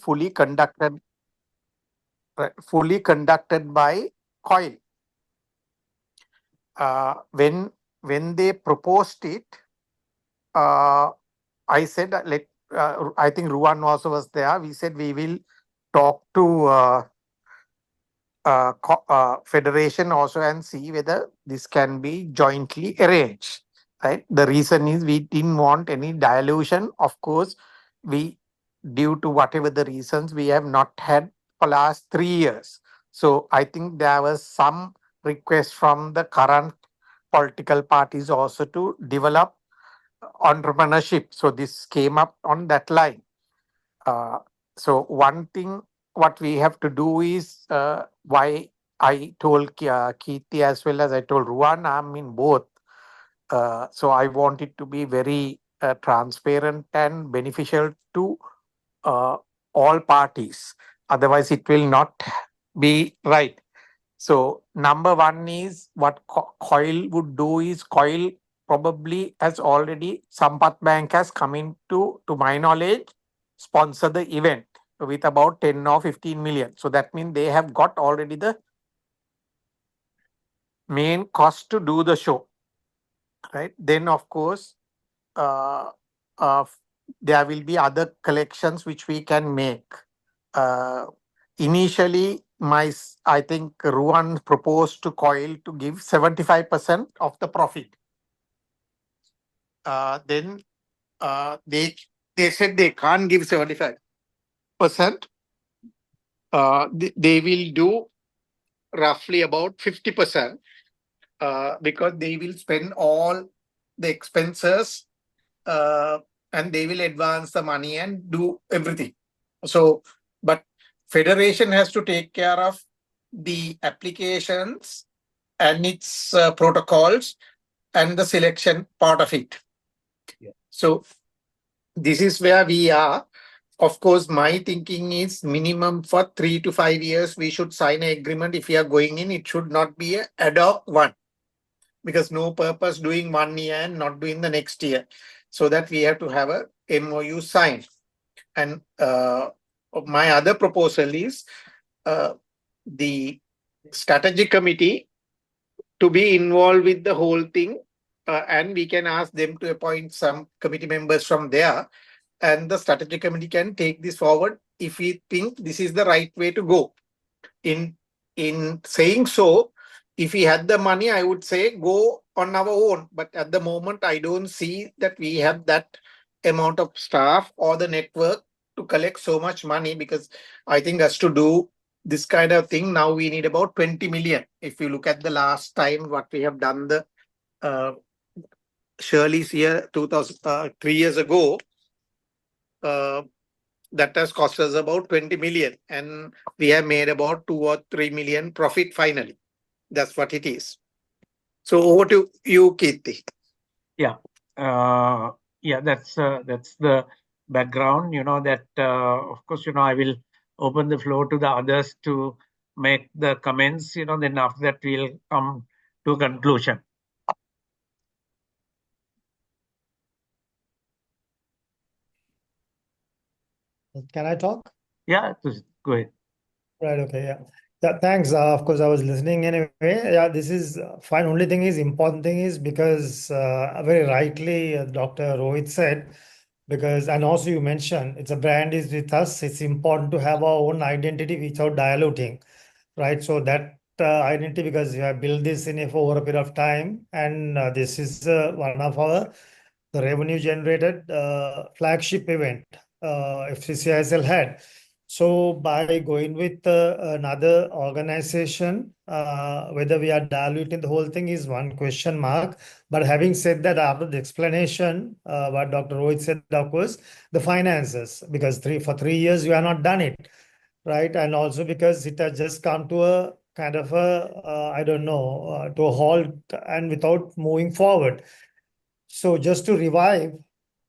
fully conducted by COYLE. When they proposed it, I said, I think Ruan also was there. We said we will talk to federation also and see whether this can be jointly arranged. Right. The reason is we didn't want any dilution. Of course, we, due to whatever the reasons, we have not had for last 3 years. So I think there was some request from the current political parties also to develop entrepreneurship. So this came up on that line. Uh, so one thing what we have to do is why I told Kirti as well as I told Ruan, I'm in both. So I want it to be very transparent and beneficial to uh, all parties. Otherwise, it will not be right. So number one is what COYLE would do is COYLE probably has already, Sampath Bank has come into, to my knowledge, sponsor the event with about 10 or 15 million. So that means they have got already the main cost to do the show, right? Then of course, uh, uh, there will be other collections which we can make. Uh, Initially, I think Ruan proposed to COYLE to give 75% of the profit. Then they said they can't give 75%. They will do roughly about 50% because they will spend all the expenses and they will advance the money and do everything. So, but Federation has to take care of the applications and its protocols and the selection part of it. Yeah. So this is where we are. Of course, my thinking is minimum for 3 to 5 years, we should sign an agreement. If we are going in, it should not be a ad hoc one, because no purpose doing 1 year and not doing the next year. So that we have to have a MOU signed. And my other proposal is the strategy committee to be involved with the whole thing, and we can ask them to appoint some committee members from there, and the strategy committee can take this forward if we think this is the right way to go. In saying so, if we had the money, I would say go on our own. But at the moment, I don't see that we have that amount of staff or the network to collect so much money, because I think us to do this kind of thing, now we need about 20 million. If you look at the last time what we have done, the Shirley's year 3 years ago, that has cost us about 20 million and we have made about 2 or 3 million profit finally. That's what it is. So over to you, Kirti. Yeah. That's the background, that of course, I will open the floor to the others to make the comments, then after that we'll come to a conclusion. Can I talk? Yeah, go ahead. Right, okay, yeah. Thanks. Of course, I was listening anyway. Yeah, this is fine. Only thing is, important thing is because very rightly Dr. Rohit said, because, and also you mentioned, it's a brand is with us. It's important to have our own identity without diluting, right? So that identity, because we have built this over a period of time, and this is one of our the revenue generated flagship event FCCISL had. So by going with another organization, whether we are diluting the whole thing is one question mark. But having said that, after the explanation, what Dr. Rohit said, of course, the finances, because for 3 years you have not done it, right? And also because it has just come to a kind of a, I don't know, to a halt and without moving forward. So just to revive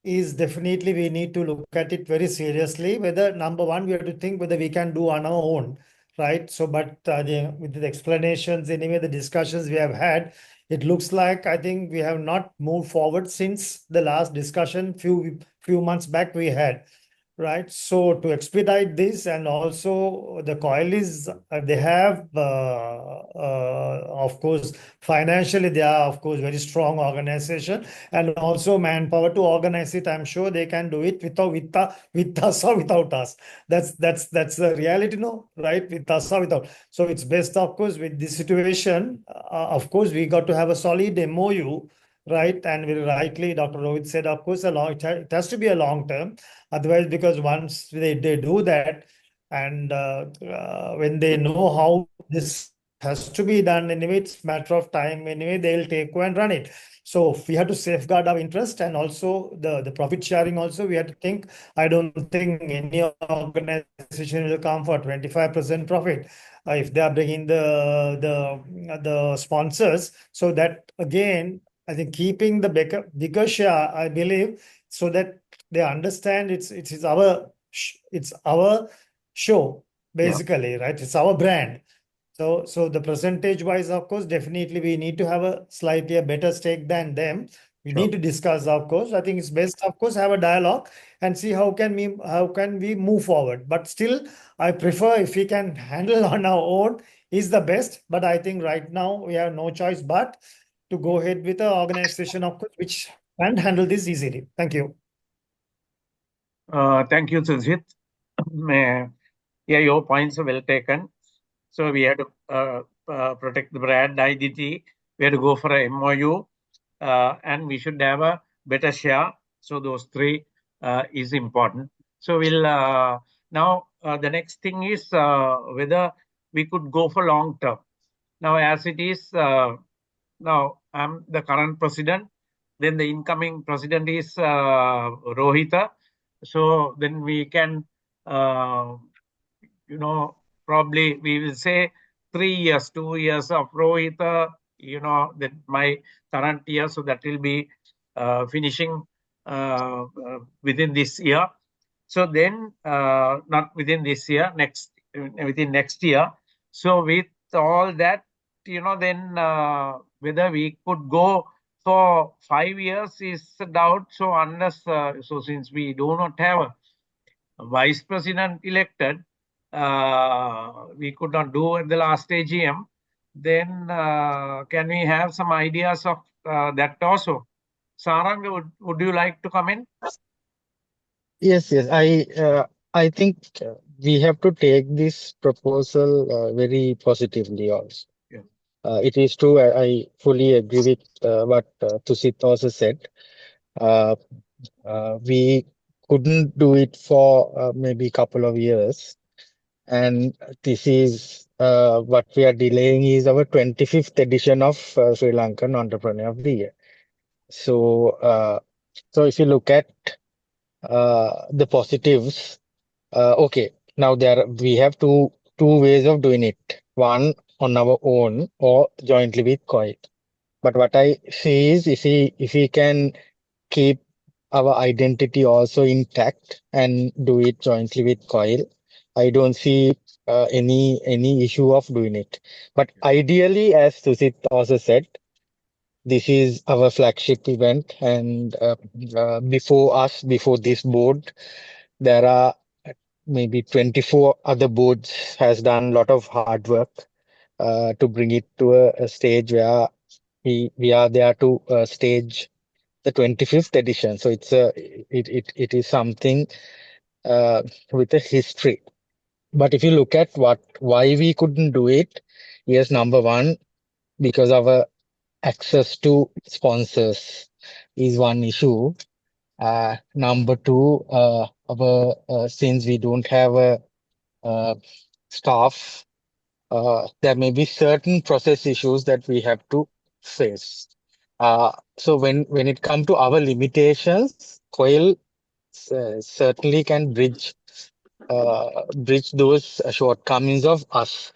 is definitely we need to look at it very seriously. Whether number one, we have to think whether we can do on our own, right? So, but with the explanations, anyway, the discussions we have had, it looks like I think we have not moved forward since the last discussion few months back we had. right? So to expedite this, and also the COYLE is they have of course financially they are of course very strong organization, and also manpower to organize it. I'm sure they can do it with us or without us. That's the reality, no, right? With us or without. So it's best, of course, with this situation. Of course, we got to have a solid MOU, right? And very rightly, Dr. Rohit said, of course, it has to be a long term. Otherwise, because once they do that, and when they know how this has to be done, anyway, it's matter of time. Anyway, they'll take go and run it. So we have to safeguard our interest, and also the profit sharing. Also, we have to think. I don't think any organization will come for 25% profit if they are bringing the sponsors. So that again, I think keeping the bigger share, I believe, so that they understand it's our show, Yeah, basically, right? It's our brand. So the percentage wise, of course, definitely we need to have a slightly a better stake than them. We sure. need to discuss, of course. I think it's best, of course, have a dialogue and see how can we move forward. But still, I prefer if we can handle on our own is the best. But I think right now we have no choice but to go ahead with an organization, of course, which can handle this easily. Thank you. Thank you, Sujit. Yeah, your points are well taken. So we had to protect the brand identity. We had to go for a MOU, and we should have a better share. So those three is important. So we'll now the next thing is whether we could go for long term. Now, as it is now, I'm the current president. Then the incoming president is Rohita. So then we can, you know, probably we will say 3 years, 2 years of Rohita, that my current year. So that will be finishing within this year. So then, not within this year, within next year. So with all that, then whether we could go for 5 years is a doubt. So unless, so since we do not have a vice president elected, we could not do at the last AGM. Then can we have some ideas of that also? Sarang, would you like to come in? Yes, yes. I think we have to take this proposal very positively also. Yeah. It is true. I fully agree with what Tusit also said. Uh, we couldn't do it for maybe a couple of years, and this is what we are delaying is our 25th edition of Sri Lankan Entrepreneur of the Year. So, so if you look at the positives. Okay, now we have two ways of doing it. One on our own or jointly with COYLE. But what I see is if we can keep our identity also intact and do it jointly with COYLE, I don't see any issue of doing it. But ideally, as Susit also said, this is our flagship event, and before this board, there are maybe 24 other boards has done a lot of hard work to bring it to a stage where we are there to stage the 25th edition. So it is something with a history. But if you look at why we couldn't do it, yes, number one, because our access to sponsors is one issue. Number two, since we don't have a staff, there may be certain process issues that we have to face. So when it comes to our limitations, COIL certainly can bridge those shortcomings of us.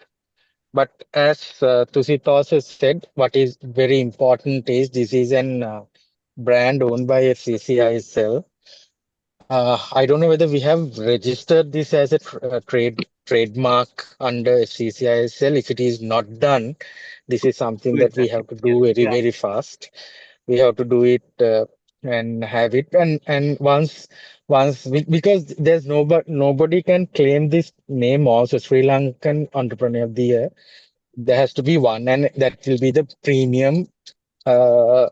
But as Tusit also said, what is very important is this is an brand owned by FCCISL. I don't know whether we have registered this as a trademark under FCCISL. If it is not done, this is something that we have to do very, Yeah. very fast. We have to do it and have it. And because there's nobody can claim this name also Sri Lankan Entrepreneur of the Year. There has to be one, and that will be the premium uh,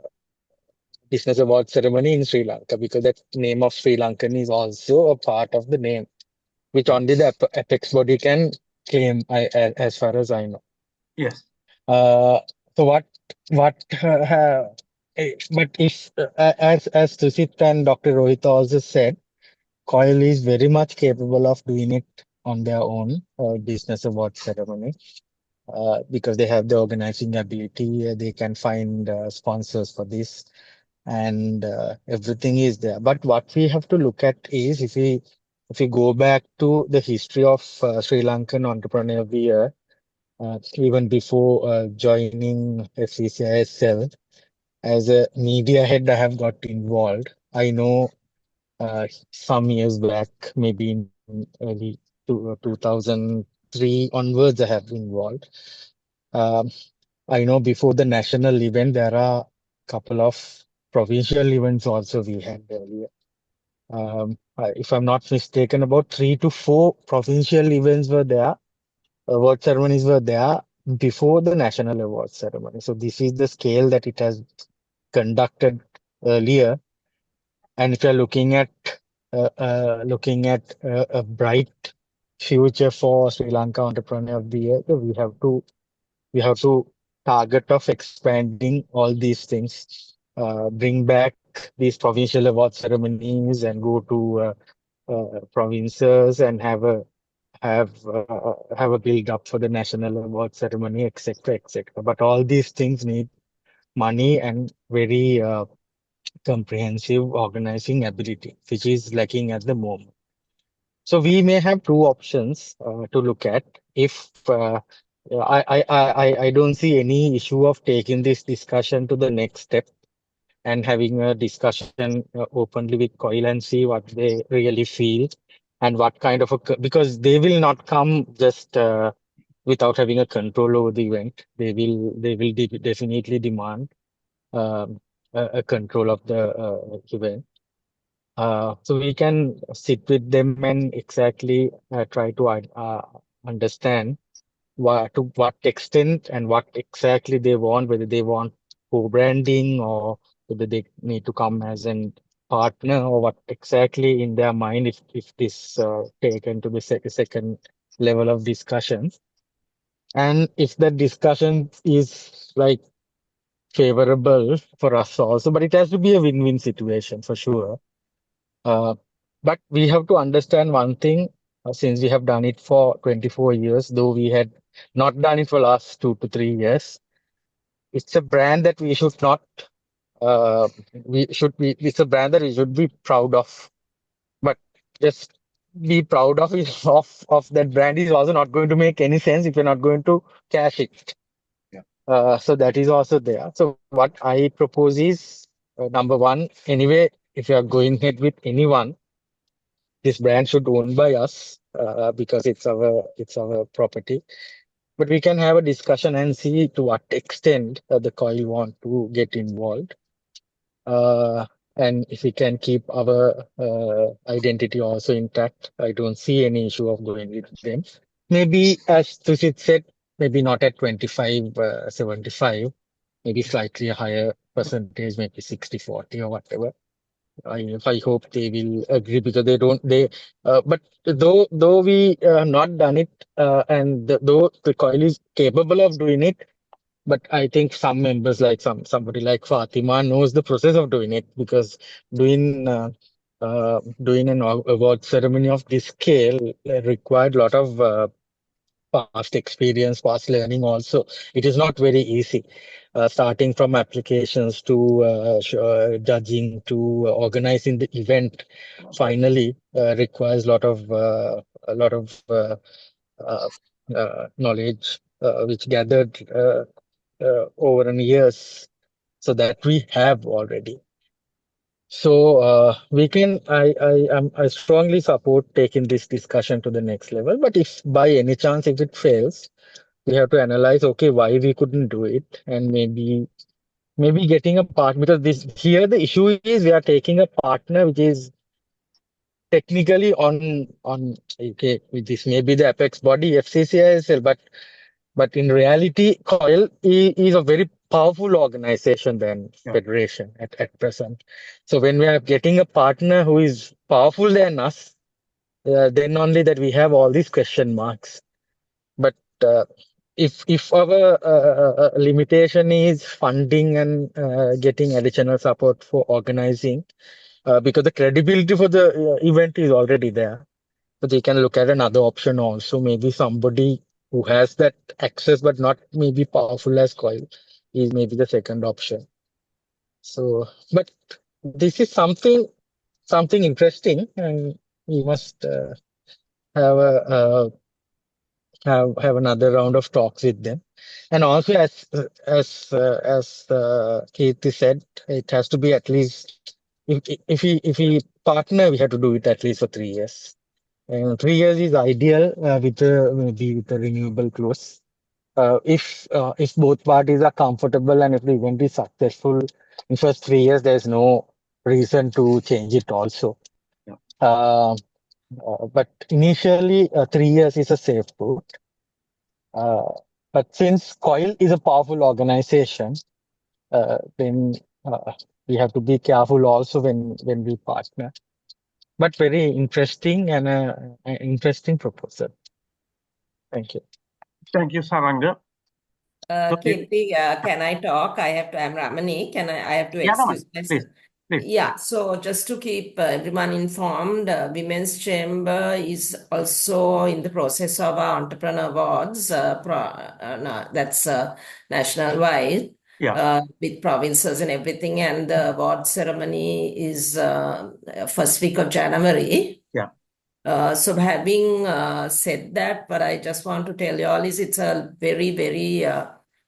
business award ceremony in Sri Lanka, because that name of Sri Lankan is also a part of the name, which only the apex body can claim, as far as I know. Yes. Uh, so what but if as Susit and Dr. Rohit also said, COYLE is very much capable of doing it on their own business award ceremony, because they have the organizing ability. They can find sponsors for this, and everything is there. But what we have to look at is, if we go back to the history of Sri Lankan Entrepreneur of the Year, even before joining FCCISL, as a media head, I have got involved. I know some years back, maybe in early 2003 onwards, I have been involved. Um, I know before the national event, there are a couple of provincial events also we had earlier. If I'm not mistaken, about 3 to 4 provincial events were there, award ceremonies were there before the national award ceremony. So this is the scale that it has conducted earlier. And if you're looking at a bright future for Sri Lanka Entrepreneur of the Year, we have to target of expanding all these things, bring back these provincial award ceremonies and go to provinces and have a build up for the national award ceremony, etc., etc. But all these things need money and very comprehensive organizing ability, which is lacking at the moment. So we may have two options to look at. If I don't see any issue of taking this discussion to the next step and having a discussion openly with COYLE and see what they really feel, and what kind of because they will not come just without having a control over the event. They will definitely demand a control of the event. So we can sit with them and exactly try to understand to what extent and what exactly they want, whether they want co-branding or whether they need to come as an partner, or what exactly in their mind, if this taken to the second level of discussion. And if the discussion is like favorable for us also, but it has to be a win-win situation for sure. Uh, but we have to understand one thing, since we have done it for 24 years, though we had not done it for last 2 to 3 years. It's a brand that we should not, it's a brand that we should be proud of. But just be proud of it, of that brand is also not going to make any sense if you're not going to cash it. Yeah. So that is also there. So what I propose is, number one, anyway, if you are going ahead with anyone, this brand should own by us, because it's our property. But we can have a discussion and see to what extent the COYLE want to get involved. Uh, and if we can keep our identity also intact, I don't see any issue of going with them. Maybe, as Tushit said, maybe not at 25, 75, maybe slightly a higher percentage, maybe 60-40 or whatever. I hope they will agree, because they don't they but though we have not done it, and though the COYLE is capable of doing it, but I think some members, like somebody like Fatima, knows the process of doing it, because doing doing an award ceremony of this scale required a lot of past experience, past learning also. It is not very easy. Starting from applications to judging to organizing the event, finally requires a lot of uh, knowledge which gathered over the years, so that we have already. So I strongly support taking this discussion to the next level. But if by any chance if it fails, we have to analyze, okay, why we couldn't do it, and maybe getting a partner, because this here the issue is we are taking a partner which is technically okay, this may be the apex body FCCISL, but in reality, COYLE is a very powerful organization than federation at present. So when we are getting a partner who is powerful than us, then only that we have all these question marks. But if our limitation is funding and getting additional support for organizing, because the credibility for the event is already there, but they can look at another option also. Maybe somebody who has that access but not maybe powerful as COYLE is maybe the second option. So, but this is something interesting, and we must have a have another round of talks with them. And also, as Keith said, it has to be at least if we partner, we have to do it at least for 3 years. And 3 years is ideal with maybe with a renewable clause. If both parties are comfortable and if the event is successful in first 3 years, there's no reason to change it also. Yeah. But initially, 3 years is a safe route. But since COYLE is a powerful organization, then we have to be careful also when we partner. But very interesting and an interesting proposal. Thank you. Thank you, Saranga. Kirti, can I talk? I'm Ramani. I have to Yeah, no, excuse myself? please. Yeah, so just to keep everyone informed, Women's Chamber is also in the process of our entrepreneur awards. That's national-wide. Yeah. With provinces and everything, and the award ceremony is first week of January. Yeah. So having said that, what I just want to tell you all is it's a very, very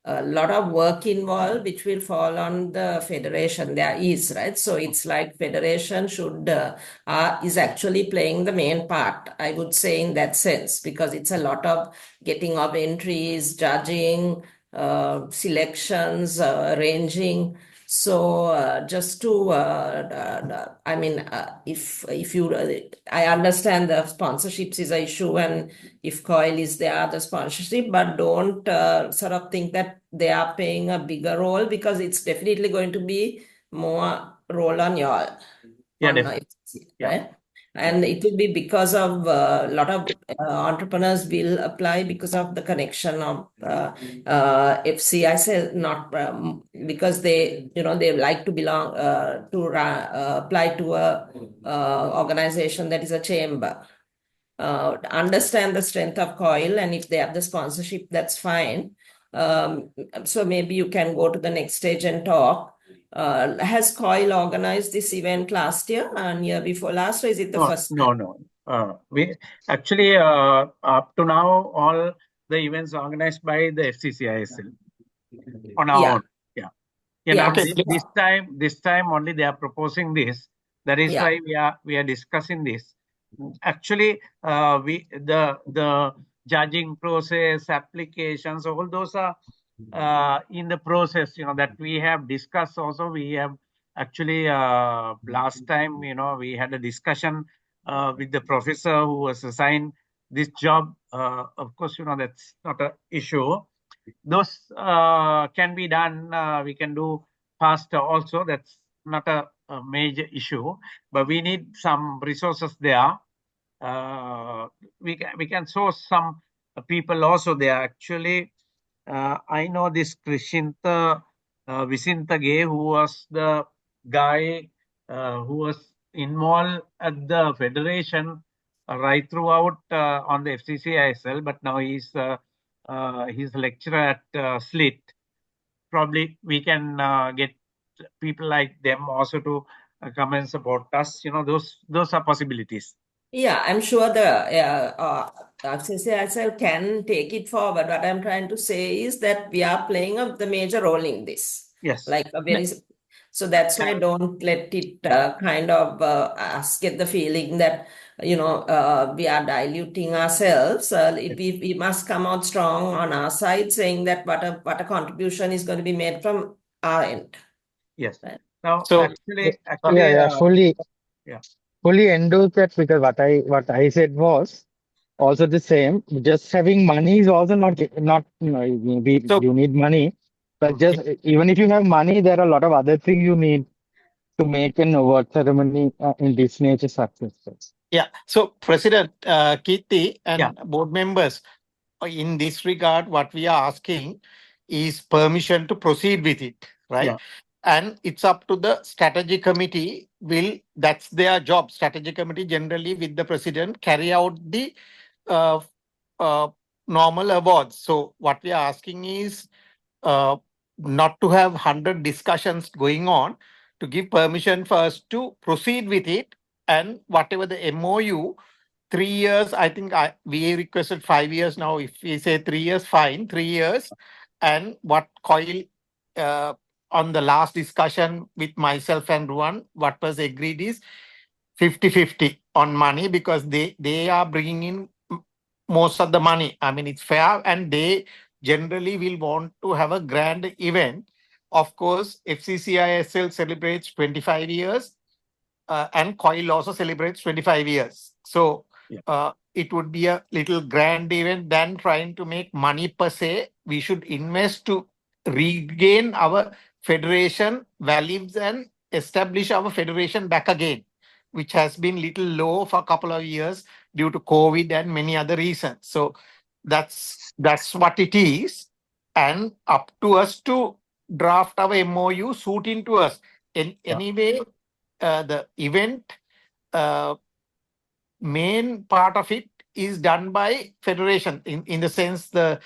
a lot of work involved, which will fall on the federation. There is, right? So it's like federation is actually playing the main part, I would say, in that sense, because it's a lot of getting of entries, judging, selections, arranging. So just to, I mean, if you, I understand the sponsorships is an issue, and if COYLE is there, the sponsorship, but don't sort of think that they are playing a bigger role, because it's definitely going to be more role on y'all. Yeah, on definitely. right? And it will be because of a lot of entrepreneurs will apply because of the connection of FC. I say not because they like to belong to apply to a organization that is a chamber. Understand the strength of COYLE, and if they have the sponsorship, that's fine. So maybe you can go to the next stage and talk. Has COYLE organized this event last year and year before last, or is it the first time? No. We actually up to now all the events organized by the FCCISL on our own. Now this time only they are proposing this. That is why we are discussing this. Actually, the judging process, applications, all those are in the process. That we have discussed. Also, we have actually last time we had a discussion with the professor who was assigned this job. Of course, that's not an issue. Those can be done. We can do faster also. That's not a major issue, but we need some resources there. We can source some people also there. Actually, I know this Krishinta Visintage, who was the guy who was involved at the federation right throughout on the FCCISL, but now he's a lecturer at SLIT. Probably we can get people like them also to come and support us. Those are possibilities. Yeah, I'm sure the CCSL can take it forward. What I'm trying to say is that we are playing the major role in this. Yes. So that's why don't let it kind of us get the feeling that we are diluting ourselves. We must come out strong on our side, saying that what a contribution is going to be made from our end. Yes. Right. Now, So, actually, fully. yeah. fully endorse that because what I said was also the same. Just having money is also not maybe So you need money, but mm, just even if you have money, there are a lot of other things you need to make an award ceremony in this nature successful. yeah. So President Kirti Yeah. and board members, in this regard, what we are asking is permission to proceed with it, right? Yeah. And it's up to the strategy committee. That's their job. Strategy committee generally with the president carry out the uh, uh, normal awards. So what we are asking is uh, not to have 100 discussions going on, to give permission for us to proceed with it, and whatever the MOU, 3 years, I think we requested 5 years. Now if we say 3 years, fine, 3 years. And what COYLE, on the last discussion with myself and Ruan, what was agreed is 50-50 on money, because they are bringing in most of the money. I mean, it's fair, and they generally will want to have a grand event. Of course, FCCISL celebrates 25 years, and COYLE also celebrates 25 years. So Yeah. it would be a little grand event than trying to make money per se. We should invest to regain our federation values and establish our federation back again, which has been little low for a couple of years due to COVID and many other reasons. So that's what it is, and up to us to draft our MOU suit into us. Anyway, the event uh, main part of it is done by federation, in the sense the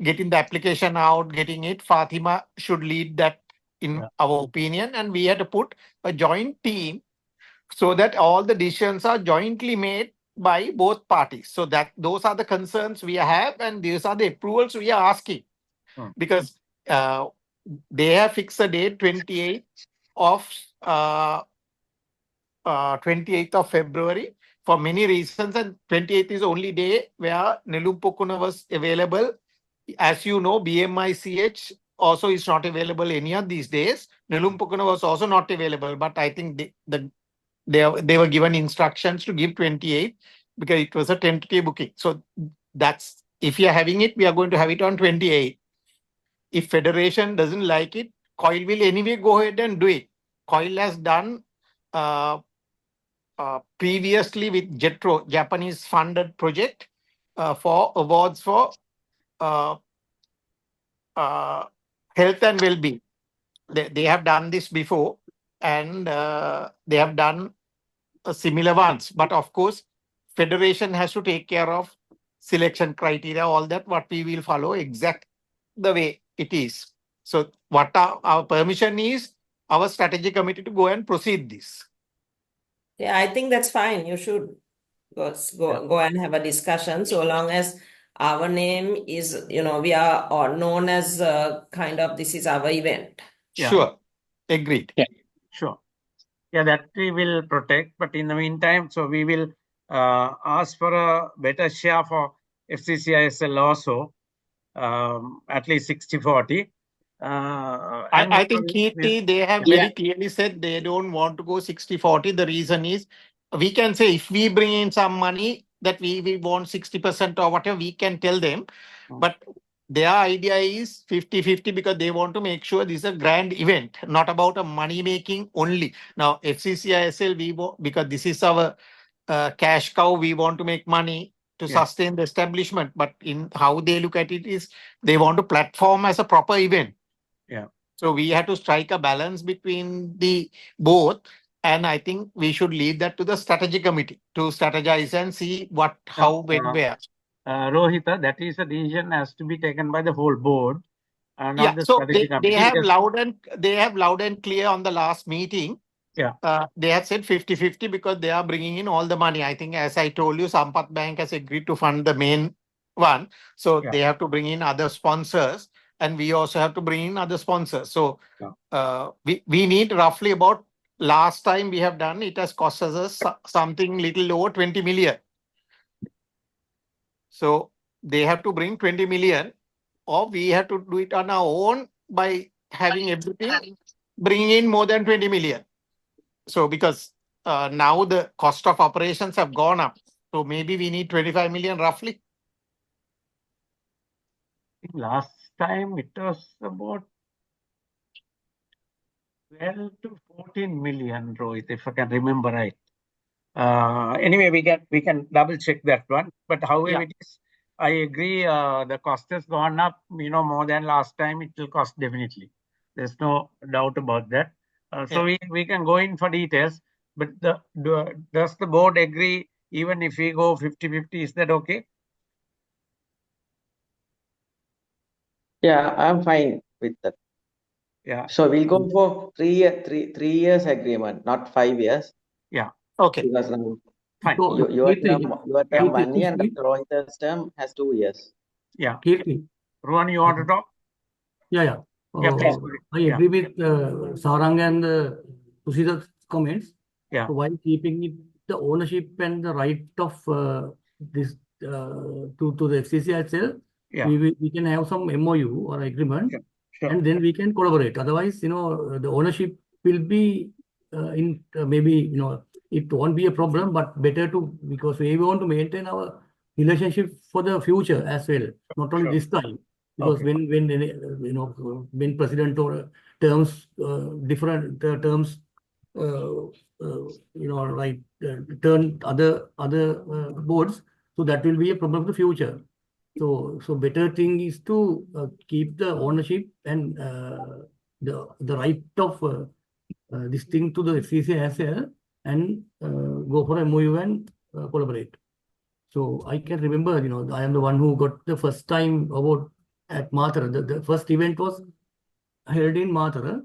getting the application out, getting it. Fatima should lead that, in Yeah. our opinion, and we had to put a joint team so that all the decisions are jointly made by both parties. So that those are the concerns we have, and these are the approvals we are asking, Hmm. because uh, they have fixed a date 28th of uh, 28th of February for many reasons, and 28th is the only day where Nelumpukuna was available. As you know, BMICH also is not available any of these days. Nelumpukuna was also not available, but I think they were given instructions to give 28 because it was a tentative booking. So that's, if you are having it, we are going to have it on 28. If Federation doesn't like it, COYLE will anyway go ahead and do it. COYLE has done uh, previously with JETRO, Japanese funded project, for awards for uh, health and well-being. They have done this before, and they have done similar ones. But of course, federation has to take care of selection criteria, all that, what we will follow exact the way it is. So what our permission is, our strategy committee to go and proceed this. Yeah, I think that's fine. You should go and have a discussion, so long as our name is, we are all known as kind of, this is our event. Yeah. Sure, agreed. Sure. Yeah, that we will protect. But in the meantime, so we will ask for a better share for FCCISL also, at least 60-40. I think Kirti, they have very clearly said they don't want to go 60-40. The reason is, we can say if we bring in some money that we want 60% or whatever, we can tell them. But their idea is 50-50 because they want to make sure this is a grand event, not about a money making only. Now, FCCISL, because this is our cash cow, we want to make money to sustain the establishment. But in how they look at it is, they want to platform as a proper event. Yeah. So we have to strike a balance between the both, and I think we should leave that to the strategy committee to strategize and see how, when, where. Rohita, that is a decision has to be taken by the whole board, not Yeah, the so strategy committee. they have loud and clear on the last meeting. Yeah. They had said 50-50 because they are bringing in all the money. I think, as I told you, Sampath Bank has agreed to fund the main one. So they have to bring in other sponsors, and we also have to bring in other sponsors. So we need roughly about, last time we have done, it has cost us something little over 20 million. So they have to bring 20 million, or we have to do it on our own by having everything, bring in more than 20 million. So because now the cost of operations have gone up. So maybe we need 25 million roughly. Last time it was about 12 to 14 million, Rohit, if I can remember right. Anyway, we can double check that one. But however it is, I agree. The cost has gone up. More than last time. It will cost definitely. There's no doubt about that. So we can go in for details. But does the board agree? Even if we go 50-50, is that okay? Yeah, I'm fine with that. Yeah. So we'll go for 3 years agreement, not 5 years. Yeah. Okay. Because now Fine. So, your term Kirti, 1 year and Dr. Rohit's term has 2 years. Yeah. Kirti. Ruan, you want to talk? Yeah. Yeah, please go ahead. I agree with Sarang and Tusita's comments. Yeah. So while keeping it the ownership and the right of this to the FCC itself, Yeah. we can have some MOU or agreement, Sure. and then we can collaborate. Otherwise, the ownership will be in maybe it won't be a problem, but better to, because we want to maintain our relationship for the future as well, not only this time. Because Okay. when president or terms different terms turn other boards, so that will be a problem of the future. So better thing is to keep the ownership and the right of this thing to the FCC as well, and go for a MOU and collaborate. So I can remember, I am the one who got the first time award at Mathura. The first event was held in Mathura,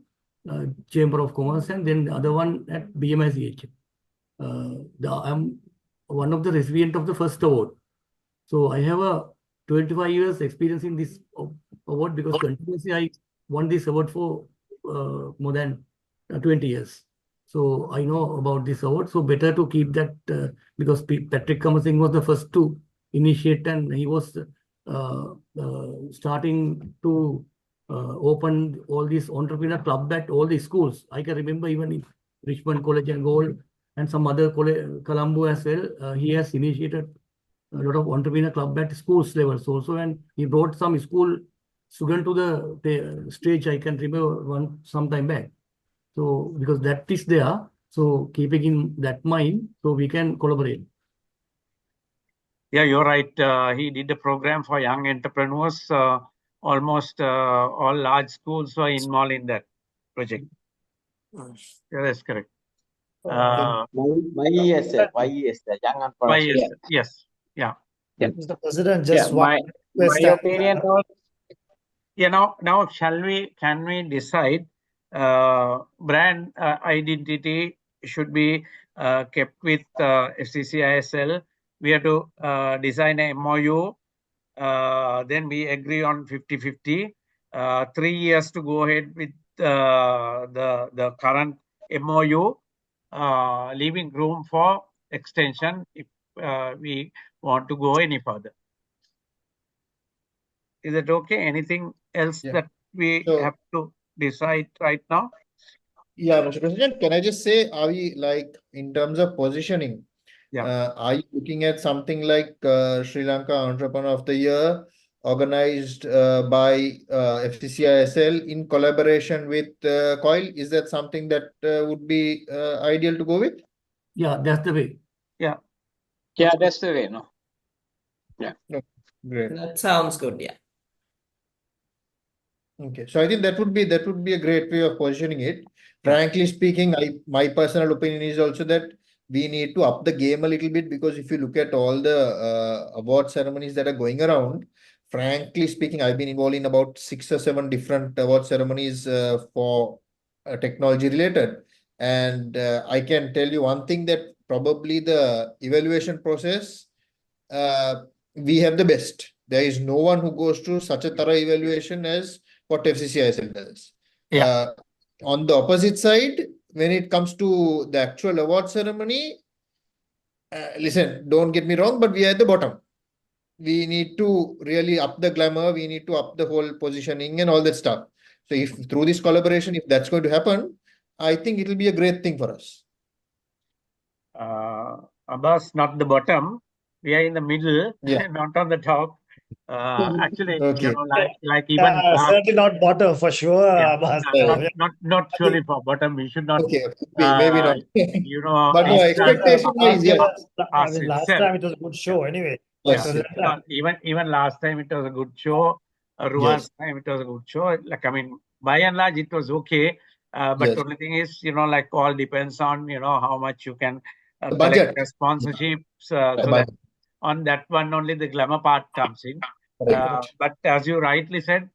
Chamber of Commerce, and then the other one at BMICH. I'm one of the recipient of the first award. So I have a 25 years experience in this award, because continuously I won this award for more than 20 years. So I know about this award. So better to keep that because Patrick Kamasingh was the first to initiate, and he was starting to open all these entrepreneur club at all the schools. I can remember even in Richmond College and Gold and some other college, Colombo as well. He has initiated a lot of entrepreneur club at schools levels also, and he brought some school student to the stage. I can remember one some time back. So because that is there, so keeping in that mind, so we can collaborate. Yeah, you're right. He did a program for young entrepreneurs. Almost all large schools were involved in that project. Yeah, that's correct. YESL, Young Entrepreneurs. Yes. Yeah. Mr. President, just my opinion was, Now can we decide brand identity should be kept with FCCISL? We have to design a MOU. Then we agree on 50-50. 3 years to go ahead with the current MOU, leaving room for extension if we want to go any further. Is it okay? Anything else that we have to decide right now? Yeah, Mr. President, can I just say, are we like in terms of positioning? Are you looking at something like Sri Lanka Entrepreneur of the Year, organized by FCCISL in collaboration with COYLE? Is that something that would be ideal to go with? Yeah, that's the way. Yeah, that's the way. No. Yeah. No. Great. That sounds good. Yeah. Okay, so I think that would be a great way of positioning it. Frankly speaking, my personal opinion is also that we need to up the game a little bit, because if you look at all the award ceremonies that are going around, frankly speaking, I've been involved in about 6 or 7 different award ceremonies for technology related, and I can tell you one thing, that probably the evaluation process, we have the best. There is no one who goes through such a thorough evaluation as what FCCISL does. On the opposite side, when it comes to the actual award ceremony, listen, don't get me wrong, but we are at the bottom. We need to really up the glamour. We need to up the whole positioning and all that stuff. So if through this collaboration, if that's going to happen, I think it will be a great thing for us. Abbas, not the bottom. We are in the middle, Yeah. not on the top. Actually, Okay. like even last, Certainly not bottom for sure, yeah, Abbas. not So, yeah, not I surely think, for bottom. We should not, Okay. Maybe not. it But no, expectation wise, last year, yes. I us mean, last itself. time it was a good show anyway. Yes. Other than that, Even last time it was a good show. Ruan's Yes. time it was a good show. Like, I mean, by and large it was okay. But Yes. the only thing is, like all depends on how much you can The collect budget. as sponsorships. The So that budget. on that one only the glamour part comes in. Correct. But as you rightly said,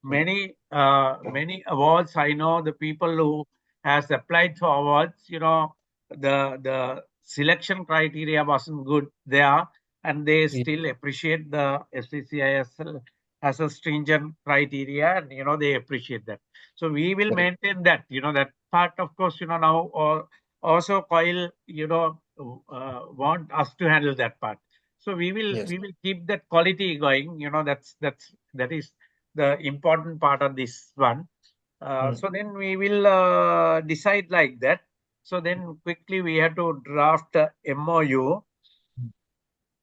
many awards. I know the people who has applied for awards. The selection criteria wasn't good there, and they Yeah. still appreciate the FCCISL has a stringent criteria, and they appreciate that. So we will Correct. maintain that. That part, of course. Now also COYLE, want us to handle that part. So we will Yes. keep that quality going. That is the important part of this one. So then we will decide like that. So then quickly we have to draft a MOU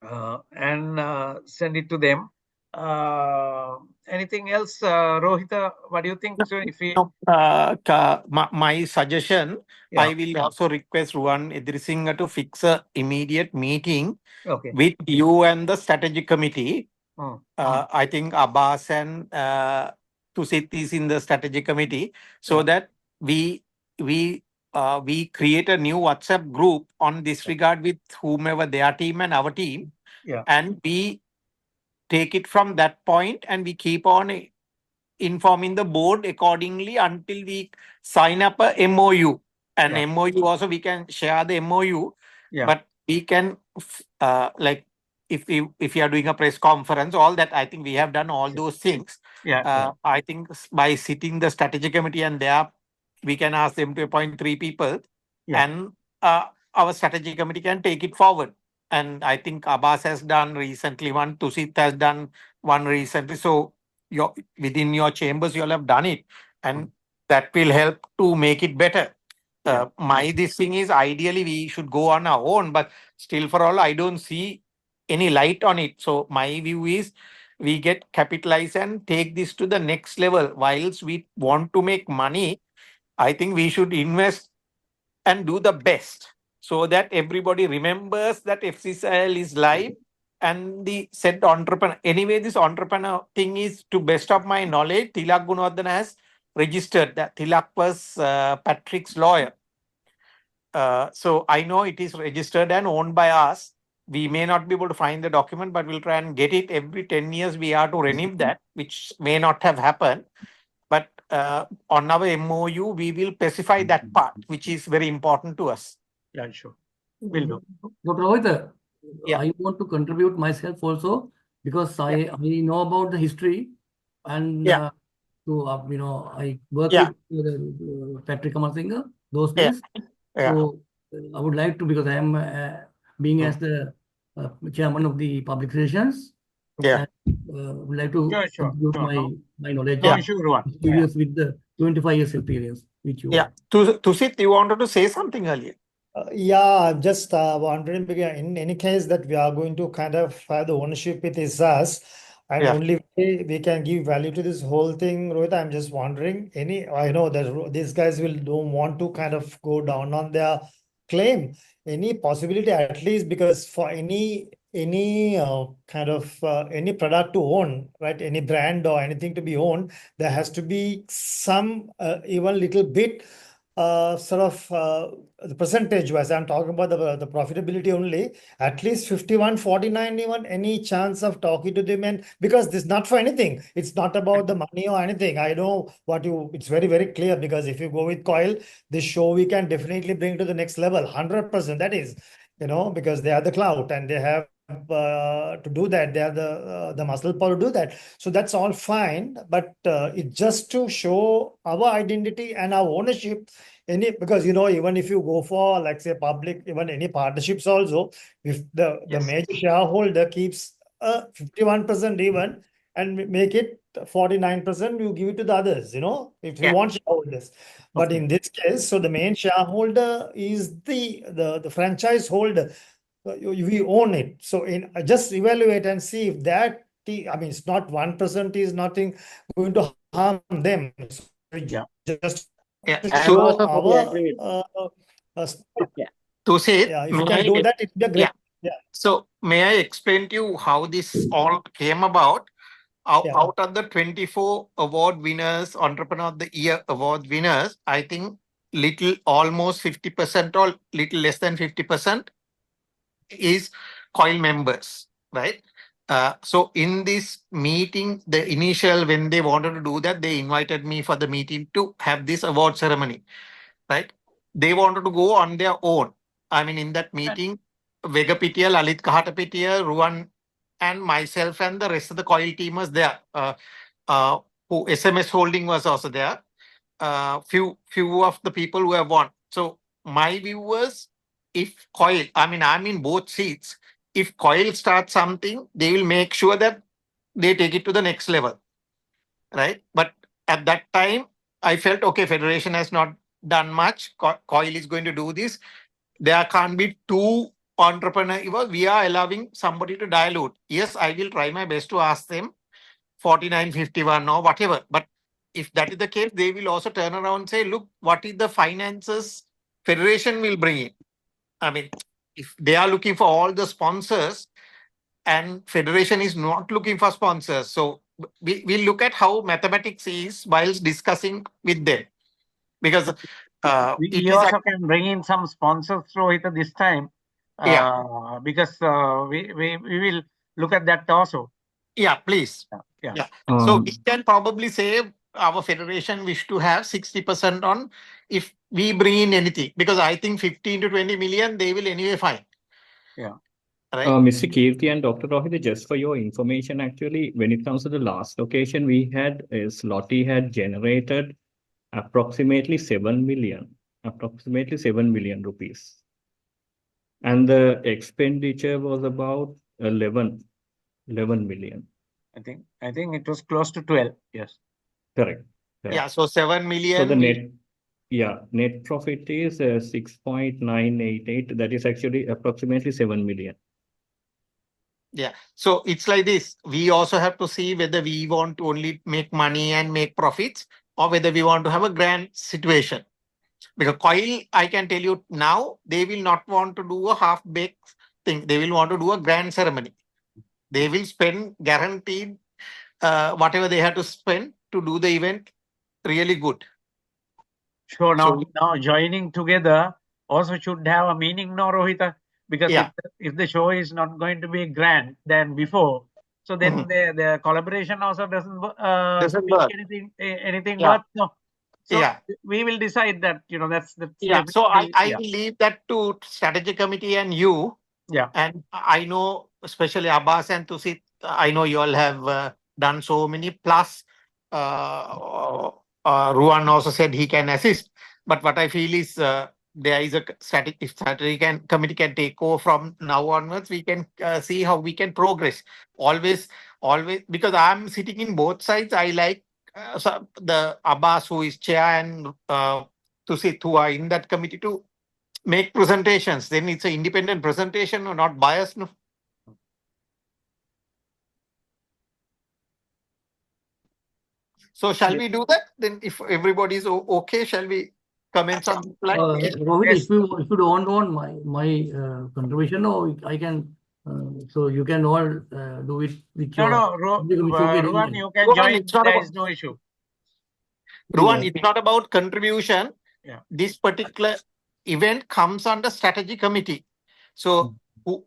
and send it to them. Anything else, Rohita? What do you think? So if we, No, my suggestion, yeah, I will also request Ruan Edrisinghe to fix a immediate meeting okay, with you and the strategic committee. Mm. I think Abbas and Tusit is in the strategic committee, so Yeah. that we create a new WhatsApp group on this regard with whomever their team and our team, Yeah. and we take it from that point, and we keep on informing the board accordingly until we sign up a MOU. And Yeah. MOU also we can share the MOU, Yeah. but we can like if you are doing a press conference, all that, I think we have done all those things. Yeah. I think by sitting the strategy committee and there, we can ask them to appoint 3 people, Yeah. and our strategy committee can take it forward. And I think Abbas has done recently one, Tusit has done one recently. So within your chambers, you all have done it, and that will help to make it better. My this thing is, ideally we should go on our own, but still for all, I don't see any light on it. So my view is, we get capitalized and take this to the next level. Whilst we want to make money, I think we should invest and do the best, so that everybody remembers that FCCL is live and the said entrepreneur. Anyway, this entrepreneur thing is, to best of my knowledge, Tilak Gunawardena has registered that. Tilak was Patrick's lawyer. So I know it is registered and owned by us. We may not be able to find the document, but we'll try and get it. Every 10 years, we are to renew that, which may not have happened. But on our MOU, we will specify that part, which is very important to us. Yeah, sure. Will do. Dr. Rohit, Yeah. I want to contribute myself also, because I know about the history, and Yeah. I work Yeah. with Patrick Amarsinga those Yeah. days. Yeah. So I would like to, because I am being as the chairman of the public relations, Yeah. and would like to Sure. contribute No. my knowledge No and issue, Ruan. experience with the 25 years experience which you Yeah. Tusit, you wanted to say something earlier? yeah, I'm just wondering, because in any case that we are going to kind of have the ownership with is us, and Yeah. only way we can give value to this whole thing, Rohit. I'm just wondering, I know that these guys don't want to kind of go down on their claim. Any possibility, at least, because for any kind of any product to own, right? Any brand or anything to be owned, there has to be some even little bit sort of the percentage wise, I'm talking about the profitability only, at least 51-49, even any chance of talking to them. And because this is not for anything, it's not about the money or anything. I know it's very, very clear, because if you go with COYLE, this show we can definitely bring to the next level, 100%. That is, because they are the clout and they have to do that. They have the muscle power to do that. So that's all fine. But it's just to show our identity and our ownership. Because even if you go for, like, say, public, even any partnerships also, if the Yes. major shareholder keeps 51% even, and make it 49%, you give it to the others, if you Yeah. want shareholders. But Okay. in this case, so the main shareholder is the franchise holder. We own it. So just evaluate and see if that, I mean, it's not 1% is nothing going to harm them. So Yeah. just Yeah. to I am show also fully our agree with yeah. To say it, yeah, if you may can do I, that, it will be a great. yeah. Yeah. So may I explain to you how this all came about? Yeah. Out of the 24 award winners, Entrepreneur of the Year award winners, I think almost 50% or little less than 50% is COYLE members, right? So in this meeting, the initial, when they wanted to do that, they invited me for the meeting to have this award ceremony, right? They wanted to go on their own. I mean, in that meeting, Vegapitiya, Lalit Kahatapitiya, Ruan, and myself and the rest of the COYLE team was there. Who SMS Holding was also there. Few of the people who have won. So my view was, if COYLE, I mean, I'm in both seats. If COYLE starts something, they will make sure that they take it to the next level, right? But at that time, I felt, okay, Federation has not done much. COYLE is going to do this. There can't be two entrepreneurs. We are allowing somebody to dilute. Yes, I will try my best to ask them 4951 or whatever. But if that is the case, they will also turn around and say, look, what is the finances Federation will bring in? I mean, if they are looking for all the sponsors and Federation is not looking for sponsors, so we look at how mathematics is whilst discussing with them. Because We it is also can bring in some sponsors, Rohit, this time. Because we will look at that also. Yeah, please. Yeah. Yeah. So we can probably say our federation wish to have 60% on if we bring in anything, because I think 15 to 20 million they will anyway find. Yeah. Right. Mr. Kirti and Dr. Rohit, just for your information, actually, when it comes to the last location we had, is Lottie had generated approximately 7 million rupees. And the expenditure was about 11 million. I think it was close to 12. Yes. Correct. Yeah. So 7 million. So the net profit is 6.988. That is actually approximately 7 million. Yeah. So it's like this. We also have to see whether we want to only make money and make profits, or whether we want to have a grand situation. Because COYLE, I can tell you now, they will not want to do a half-baked thing. They will want to do a grand ceremony. They will spend guaranteed whatever they have to spend to do the event really good. So now joining together also should have a meaning, no, Rohita? Because if the show is not going to be grand than before, so then the collaboration also doesn't work. anything worth. No. So we will decide that, that's So I will leave that to strategy committee and you. Yeah. And I know, especially Abbas and Tusit, I know you all have done so many. Plus, Ruan also said he can assist. But what I feel is there is a strategy committee can take over from now onwards. We can see how we can progress. Always, because I'm sitting in both sides. I like the Abbas who is chair and Tusit who are in that committee to make presentations. Then it's an independent presentation, or not biased. No. So shall we do that? Then if everybody is okay, shall we comment on the plan? Rohit, if you don't want my contribution, no, I can. So you can all do it with your. Ruan, you can join. There is no issue. Ruan, it's not about contribution. Yeah. This particular event comes under strategy committee. So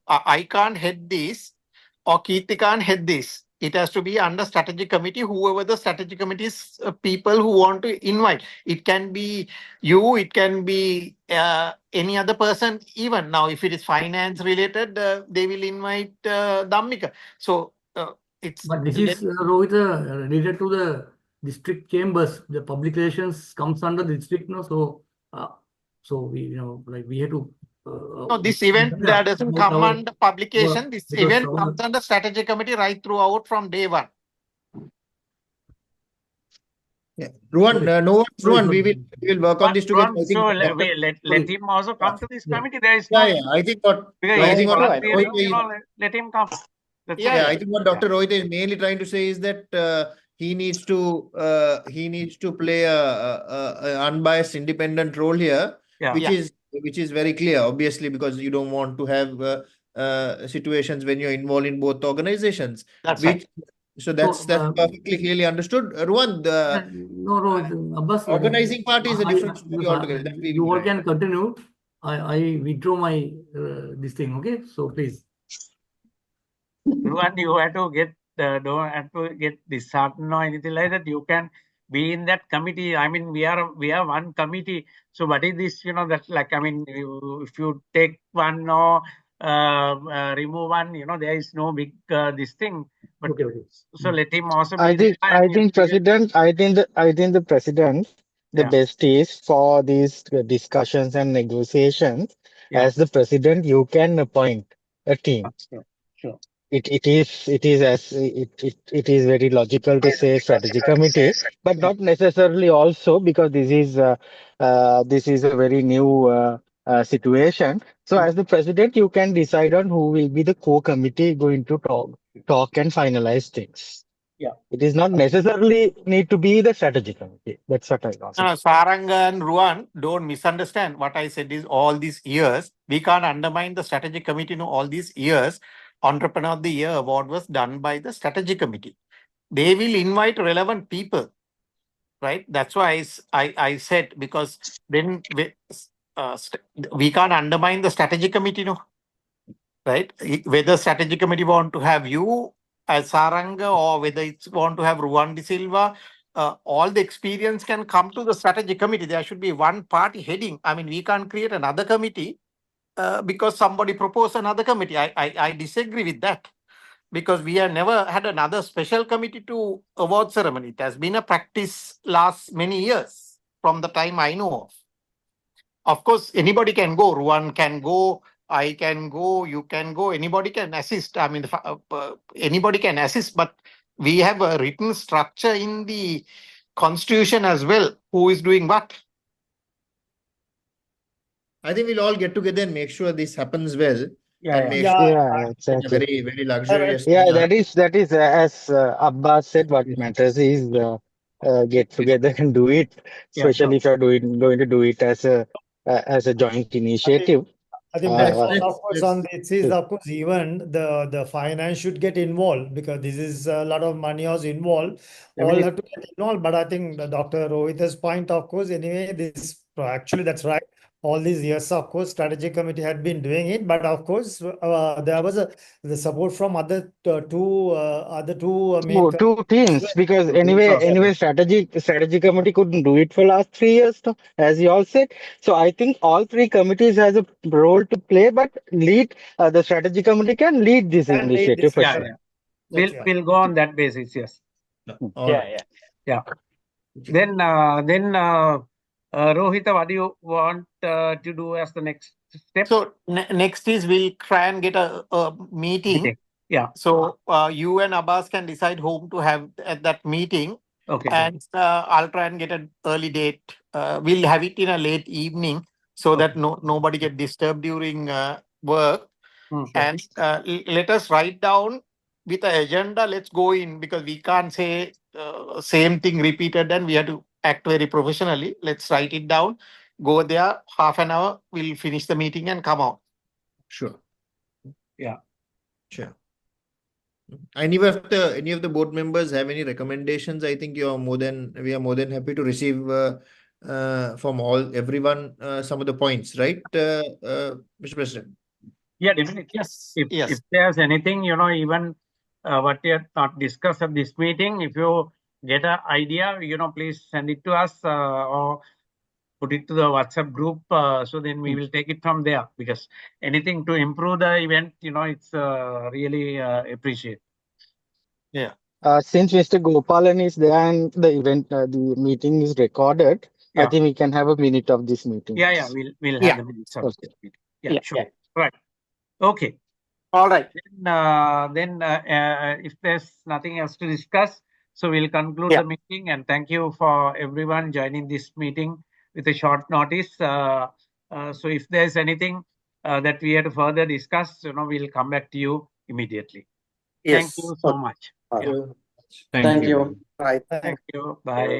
I can't head this, or Kirti can't head this. It has to be under strategy committee, whoever the strategy committee's people who want to invite. It can be you, it can be any other person. Even now, if it is finance related, they will invite Dhammika. So it's. But this is Rohit, related to the district chambers. The public relations comes under the district, no. So we, we have to. No, this event that doesn't come under publication. This event comes under strategy committee right throughout from day one. Yeah. Ruan, no, Ruan, we will work on this together. I think So Dr. let him also come to this committee. There is Yeah, no, yeah. I think what because I he's think what volunteering, Rohit let him come. That's Yeah, it. I think what Dr. Rohit is mainly trying to say is that he needs to play a unbiased, independent role here, Yeah. which is very clear, obviously, because you don't want to have situations when you're involved in both organizations. that's Which right. so that's perfectly clearly understood. Ruan, the No, Abbas, organizing part is a different story altogether. That we you will all can continue. I withdraw my this thing. Okay, so please. Ruan, you have to get don't have to get disheartened or anything like that. You can be in that committee. I mean, we are one committee. So what is this? That like I mean, if you take one or remove one, there is no big this thing. But Okay. so let him also be I think there. I think president I think the president the Yeah. best is for these discussions and negotiations. Yeah. As the president, you can appoint a team. Sure. It is very logical to say strategy committee, but not necessarily also because this is a very new situation. So as the president, you can decide on who will be the core committee going to talk and finalize things. Yeah. It is not necessarily need to be the strategy committee. That's what I also. Saranga and Ruan, don't misunderstand. What I said is all these years, we can't undermine the strategy committee. All these years, Entrepreneur of the Year award was done by the strategy committee. They will invite relevant people, right? That's why I said, because then we can't undermine the strategy committee, right? Whether strategy committee want to have you as Saranga or whether it's want to have Ruan De Silva, all the experience can come to the strategy committee. There should be one party heading. I mean, we can't create another committee because somebody proposed another committee. I disagree with that, because we have never had another special committee to award ceremony. It has been a practice last many years from the time I know of. Of course, anybody can go. Ruan can go. I can go. You can go. Anybody can assist. I mean, anybody can assist. But we have a written structure in the constitution as well. Who is doing what? I think we'll all get together and make sure this happens well. Yeah, and yeah. make Yeah, sure Yeah, in a exactly. very, very luxurious Yeah, manner. that is as Abbas said. What matters is get together and do it. Yeah, Especially if you're going to do it as a joint initiative. I think Let's, background, let's, of course, let's, on this is, of course, even the finance should get involved, because this is a lot of money was involved. All Definitely. have to get involved. But I think the Dr. Rohit's point, of course, anyway, this actually that's right. All these years, of course, strategy committee had been doing it, but of course, there was the support from other two main Two as teams well. because Also. anyway strategy committee couldn't do it for last 3 years now, as you all said. So I think all three committees has a role to play, but the strategy committee can lead this And lead initiative this. for Yeah, sure. yeah. That's right. We'll go on that basis. Yes. all Yeah, right. yeah. Then Rohita, what do you want to do as the next step? So next is we'll try and get a meeting. Yeah. So you and Abbas can decide whom to have at that meeting. Okay. And I'll try and get an early date. We'll have it in a late evening so that nobody get disturbed during work. Sure. And let us write down with the agenda. Let's go in, because we can't say same thing repeated, and we have to act very professionally. Let's write it down. Go there, half an hour. We'll finish the meeting and come out. Sure. Yeah. Sure. Any of the board members have any recommendations? I think we are more than happy to receive from everyone some of the points, right, Mr. President? Yeah, definitely. Yes. If there's anything, even what we have not discussed at this meeting, if you get an idea, please send it to us or put it to the WhatsApp group. So then we will take it from there, because anything to improve the event, it's really appreciated. Yeah. Since Mr. Gopalan is there and the meeting is recorded, I think we can have a minute of this meeting. Yeah, we'll have the minutes of this meeting. Yeah, sure. Right. Okay. All right. Then if there's nothing else to discuss, So we'll conclude Yeah. the meeting, and thank you for everyone joining this meeting with a short notice. So if there's anything that we had to further discuss, we'll come back to you immediately. Yes. Thank you so much. Okay. Yeah. you. Thank you. Right. Thank you. Bye.